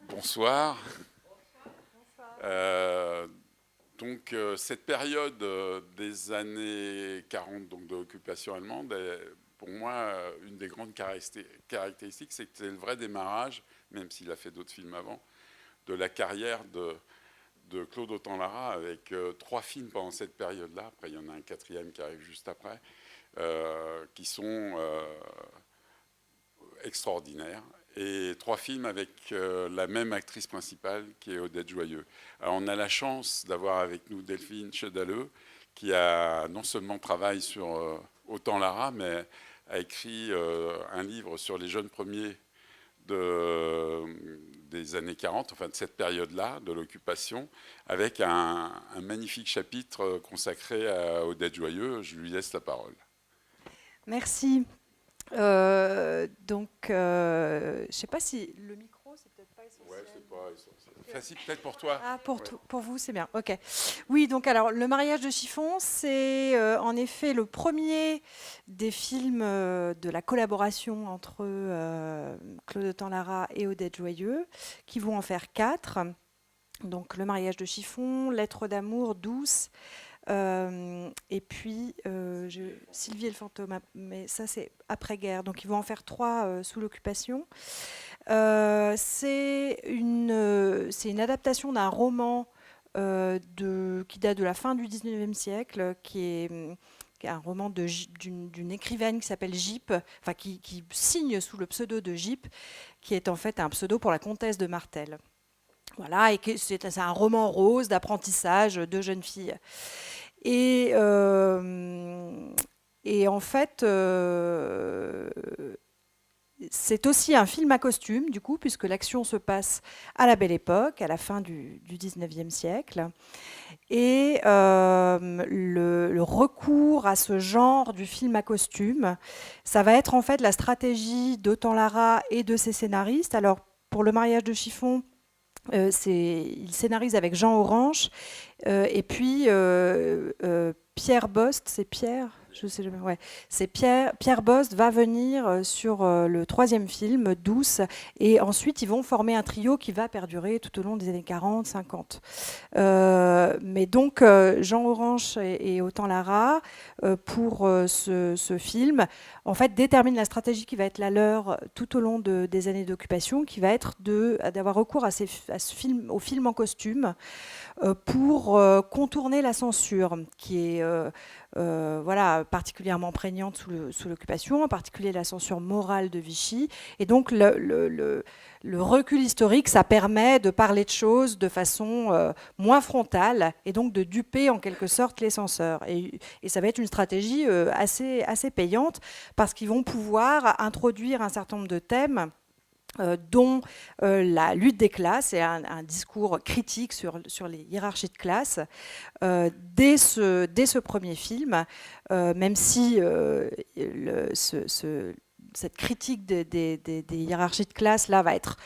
Bonsoir. Euh, cette période des années 40, donc de l'occupation allemande, est pour moi une des grandes caractéristiques, c'est que c'est le vrai démarrage, même s'il a fait d'autres films avant, de la carrière de Claude Autant-Lara, avec 3 films pendant cette période-là. Après, il y en a un 4e qui arrive juste après, qui sont extraordinaires. Et 3 films avec la même actrice principale qui est Odette Joyeux. Alors on a la chance d'avoir avec nous Delphine Chedaleux, qui a non seulement travaillé sur Autant-Lara, mais a écrit un livre sur les jeunes premiers des années 40, enfin de cette période-là, de l'occupation, avec un magnifique chapitre consacré à Odette Joyeux. Je lui laisse la parole. Merci. Je ne sais pas si le micro, c'est peut-être pas essentiel. Ouais, c'est pas essentiel. Facile peut-être pour toi. Ah, Ouais. pour vous, c'est bien. Ok. Oui, donc alors, Le mariage de chiffon, c'est en effet le premier des films de la collaboration entre Claude Autant-Lara et Odette Joyeux, qui vont en faire 4. Donc, Le mariage de chiffon, Lettre d'amour, Douce. Et puis Sylvie et le fantôme, mais ça c'est après-guerre, donc ils vont en faire 3 sous l'occupation. C'est une adaptation d'un roman qui date de la fin du 19e siècle, qui est un roman d'une écrivaine qui s'appelle Gyp, enfin qui signe sous le pseudo de Gyp, qui est en fait un pseudo pour la comtesse de Martel. Voilà, et c'est un roman rose d'apprentissage de jeunes filles. Et, en fait, c'est aussi un film à costume, du coup, puisque l'action se passe à la Belle Époque, à la fin du 19e siècle. Et le recours à ce genre du film à costume, ça va être en fait la stratégie d'Autant-Lara et de ses scénaristes. Alors, pour Le mariage de chiffon, il scénarise avec Jean Orange, et puis Pierre Bost, c'est Pierre, je sais jamais, ouais, c'est Pierre Bost va venir sur le 3e film, Douce, et ensuite ils vont former un trio qui va perdurer tout au long des années 40, 50. Mais donc Jean Orange et Autant-Lara, pour ce film, en fait, déterminent la stratégie qui va être la leur tout au long des années d'occupation, qui va être d'avoir recours au film en costume pour contourner la censure, qui est voilà, particulièrement prégnante sous l'occupation, en particulier la censure morale de Vichy. Et donc le recul historique, ça permet de parler de choses de façon moins frontale, et donc de duper en quelque sorte les censeurs. Et ça va être une stratégie assez payante, parce qu'ils vont pouvoir introduire un certain nombre de thèmes, dont la lutte des classes et un discours critique sur les hiérarchies de classe, dès ce premier film, même si cette critique des hiérarchies de classe là va être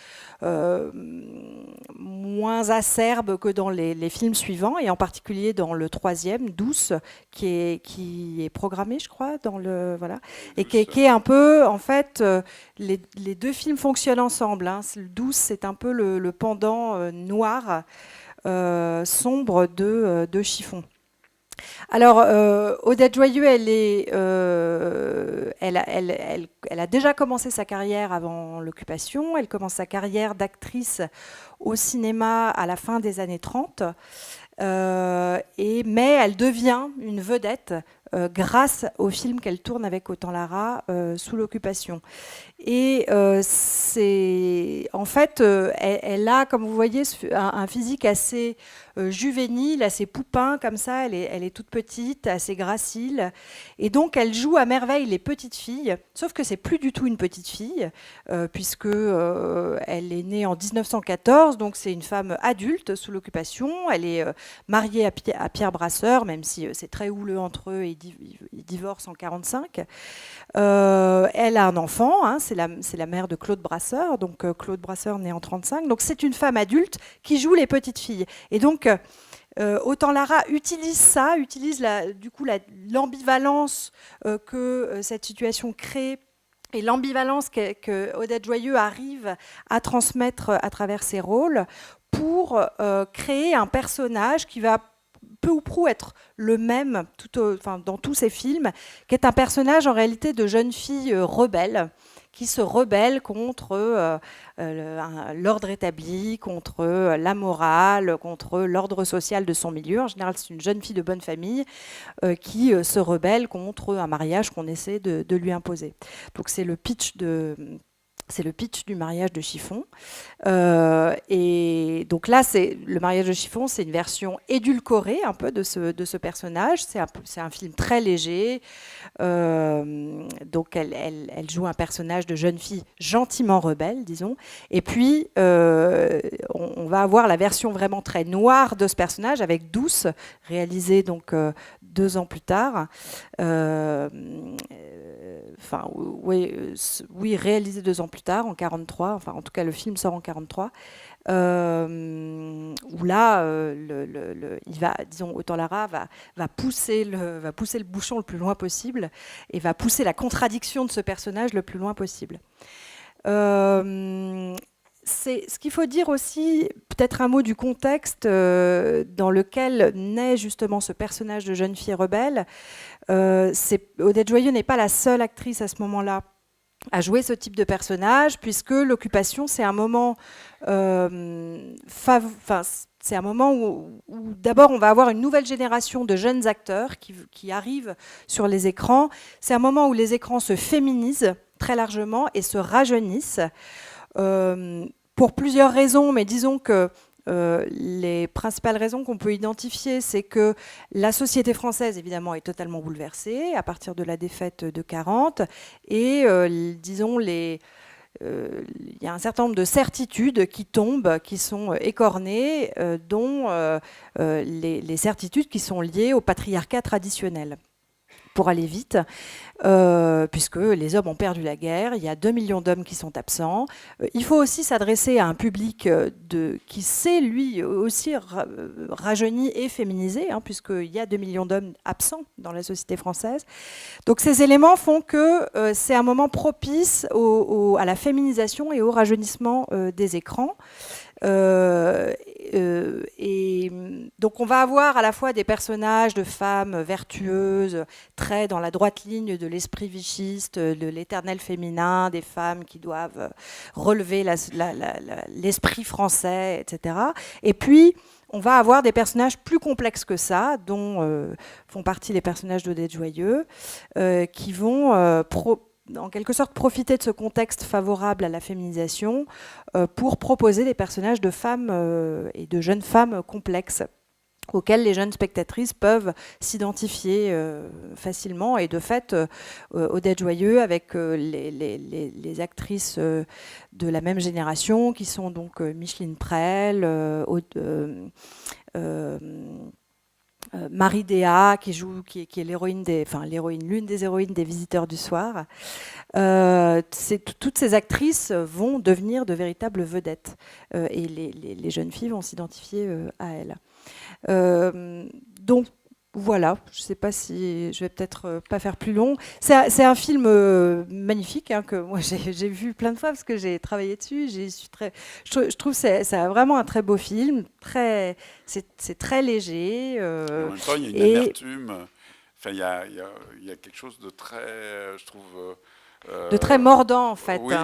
moins acerbe que dans les films suivants, et en particulier dans le 3e, Douce, qui est programmé, je crois, voilà, et qui est un peu, en fait, les 2 films fonctionnent ensemble, hein. Douce, c'est un peu le pendant noir, sombre de Chiffon. Alors, Odette Joyeux, elle a déjà commencé sa carrière avant l'occupation. Elle commence sa carrière d'actrice au cinéma à la fin des années 30. Mais elle devient une vedette grâce au film qu'elle tourne avec Autant-Lara sous l'occupation. Et en fait, elle a, comme vous voyez, un physique assez juvénile, assez poupin, comme ça. Elle est toute petite, assez gracile. Et donc, elle joue à merveille les petites filles, sauf que c'est plus du tout une petite fille, puisque elle est née en 1914, donc c'est une femme adulte sous l'occupation. Elle est mariée à Pierre Brasseur, même si c'est très houleux entre eux, et ils divorcent en 1945. Elle a un enfant, hein, c'est la mère de Claude Brasseur, donc Claude Brasseur né en 1935. Donc c'est une femme adulte qui joue les petites filles. Et donc Autant-Lara utilise du coup l'ambivalence que cette situation crée et l'ambivalence que Odette Joyeux arrive à transmettre à travers ses rôles pour créer un personnage qui va peu ou prou être le même dans tous ses films, qui est un personnage en réalité de jeune fille rebelle, qui se rebelle contre l'ordre établi, contre la morale, contre l'ordre social de son milieu. En général, c'est une jeune fille de bonne famille qui se rebelle contre un mariage qu'on essaie de lui imposer. Donc c'est le pitch du mariage de Chiffon. Et donc là, le mariage de Chiffon, c'est une version édulcorée un peu de ce personnage. C'est un film très léger. Donc elle joue un personnage de jeune fille gentiment rebelle, disons. Et puis, on va avoir la version vraiment très noire de ce personnage avec Douce, réalisée donc 2 ans plus tard. Oui, réalisé 2 ans plus tard, en 43. Enfin, en tout cas, le film sort en 43. Où là, il va, disons, Autant-Lara va pousser le bouchon le plus loin possible et va pousser la contradiction de ce personnage le plus loin possible. C'est ce qu'il faut dire aussi, peut-être un mot du contexte dans lequel naît justement ce personnage de jeune fille rebelle. Odette Joyeux n'est pas la seule actrice à ce moment-là à jouer ce type de personnage, puisque l'occupation, c'est un moment, c'est un moment où d'abord on va avoir une nouvelle génération de jeunes acteurs qui arrivent sur les écrans. C'est un moment où les écrans se féminisent très largement et se rajeunissent. Pour plusieurs raisons, mais disons que les principales raisons qu'on peut identifier, c'est que la société française, évidemment, est totalement bouleversée à partir de la défaite de 40, et disons, il y a un certain nombre de certitudes qui tombent, qui sont écornées, dont les certitudes qui sont liées au patriarcat traditionnel. Pour aller vite, puisque les hommes ont perdu la guerre, il y a 2 millions d'hommes qui sont absents. Il faut aussi s'adresser à un public qui s'est lui aussi rajeuni et féminisé, puisqu'il y a 2 millions d'hommes absents dans la société française. Donc ces éléments font que c'est un moment propice à la féminisation et au rajeunissement des écrans. Et donc on va avoir à la fois des personnages de femmes vertueuses, très dans la droite ligne de l'esprit vichiste, de l'éternel féminin, des femmes qui doivent relever l'esprit français, etc. Et puis on va avoir des personnages plus complexes que ça, dont font partie les personnages d'Odette Joyeux, qui vont en quelque sorte profiter de ce contexte favorable à la féminisation pour proposer des personnages de femmes et de jeunes femmes complexes auxquelles les jeunes spectatrices peuvent s'identifier facilement. Et de fait, Odette Joyeux, avec les actrices de la même génération, qui sont donc Micheline Prel, Marie Déa, qui est l'une des héroïnes des Visiteurs du soir. Toutes ces actrices vont devenir de véritables vedettes et les jeunes filles vont s'identifier à elles. Donc voilà, je ne sais pas si je vais peut-être pas faire plus long. C'est un film magnifique que moi j'ai vu plein de fois parce que j'ai travaillé dessus. Je trouve que c'est vraiment un très beau film. C'est très léger. En même temps, il y a une amertume. Enfin, il y a quelque chose de très, je trouve. De très mordant en fait. Oui,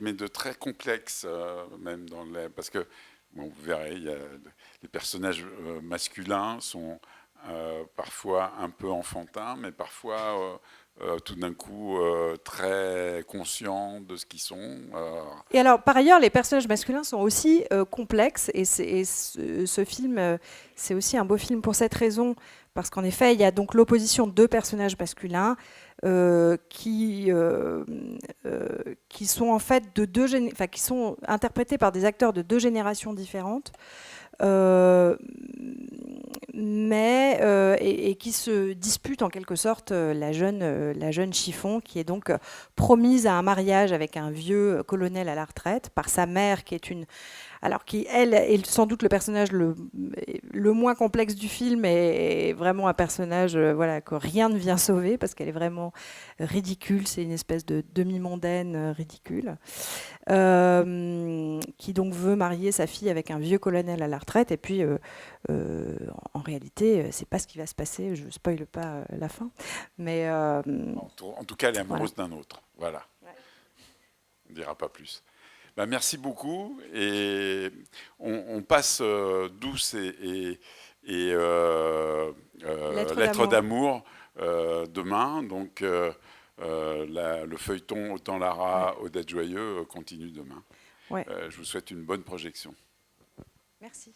mais de très complexe même parce que bon, vous verrez, les personnages masculins sont parfois un peu enfantins, mais parfois tout d'un coup très conscients de ce qu'ils sont. Et alors, par ailleurs, les personnages masculins sont aussi complexes, et ce film, c'est aussi un beau film pour cette raison, parce qu'en effet, il y a donc l'opposition de 2 personnages masculins qui sont en fait qui sont interprétés par des acteurs de 2 générations différentes. Et qui se disputent en quelque sorte la jeune Chiffon, qui est donc promise à un mariage avec un vieux colonel à la retraite par sa mère, qui est une alors qui, elle, est sans doute le personnage le moins complexe du film et vraiment un personnage voilà, que rien ne vient sauver parce qu'elle est vraiment ridicule. C'est une espèce de demi-mondaine ridicule qui donc veut marier sa fille avec un vieux colonel à la retraite. Et puis, en réalité, c'est pas ce qui va se passer. Je spoile pas la fin. Mais En tout cas, elle est voilà. amoureuse d'un autre. Voilà. On ne dira pas plus. Ben, merci beaucoup. Et on passe Douce et Lettres d'amour demain. Donc, le feuilleton Autant Lara, Odette Joyeux continue demain. Ouais. Je vous souhaite une bonne projection. Merci.